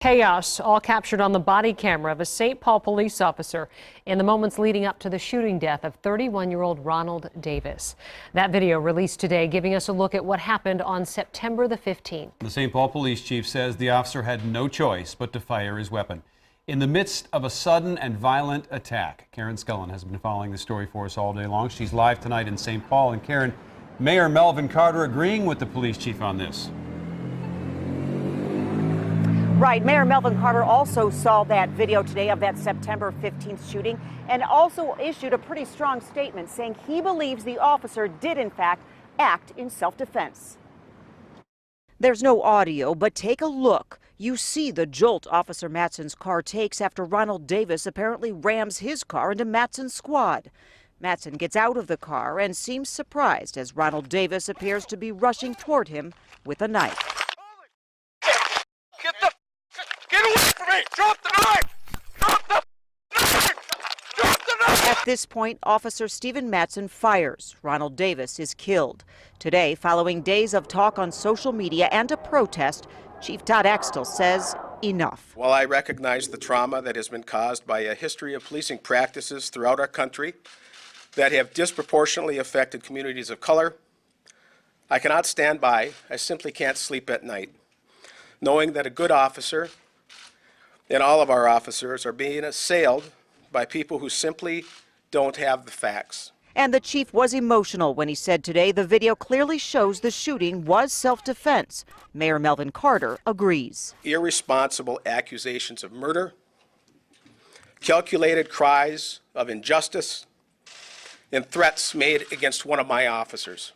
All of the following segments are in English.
Chaos, all captured on the body camera of a St. Paul police officer in the moments leading up to the shooting death of 31-year-old Ronald Davis. That video released today, giving us a look at what happened on September the 15th. The St. Paul police chief says the officer had no choice but to fire his weapon in the midst of a sudden and violent attack. Karen Scullen has been following the story for us all day long. She's live tonight in St. Paul. And Karen, Mayor Melvin Carter agreeing with the police chief on this. Right. Mayor Melvin Carter also saw that video today of that September 15th shooting and also issued a pretty strong statement saying he believes the officer did, in fact, act in self-defense. There's no audio, but take a look. You see the jolt Officer Matson's car takes after Ronald Davis apparently rams his car into Matson's squad. Matson gets out of the car and seems surprised as Ronald Davis appears to be rushing toward him with a knife. Get away from me! Drop the knife! Drop the knife! Drop the knife! At this point, Officer Stephen Matson fires. Ronald Davis is killed. Today, following days of talk on social media and a protest, Chief Todd Axtell says enough. While I recognize the trauma that has been caused by a history of policing practices throughout our country that have disproportionately affected communities of color, I cannot stand by. I simply can't sleep at night, knowing that a good officer and all of our officers are being assailed by people who simply don't have the facts. And the chief was emotional when he said today the video clearly shows the shooting was self-defense. Mayor Melvin Carter agrees. Irresponsible accusations of murder, calculated cries of injustice, and threats made against one of my officers.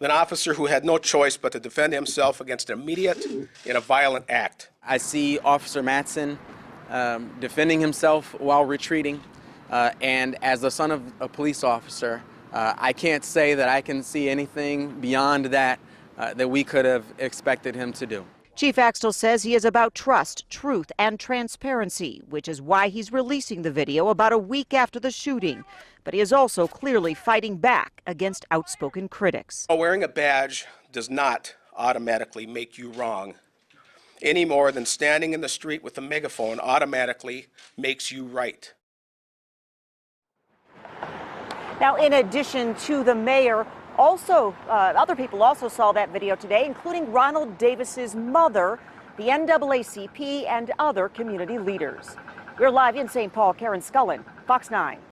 An officer who had no choice but to defend himself against an immediate and a violent act. I see Officer Matson defending himself while retreating, and as the son of a police officer, I can't say that I can see anything beyond that that we could have expected him to do. Chief Axtell says he is about trust, truth, and transparency, which is why he's releasing the video about a week after the shooting. But he is also clearly fighting back against outspoken critics. Wearing a badge does not automatically make you wrong, any more than standing in the street with a megaphone automatically makes you right. Now, in addition to the mayor, other people also saw that video today, including Ronald Davis's mother, the NAACP, and other community leaders. We're live in St. Paul. Karen Scullen, Fox 9.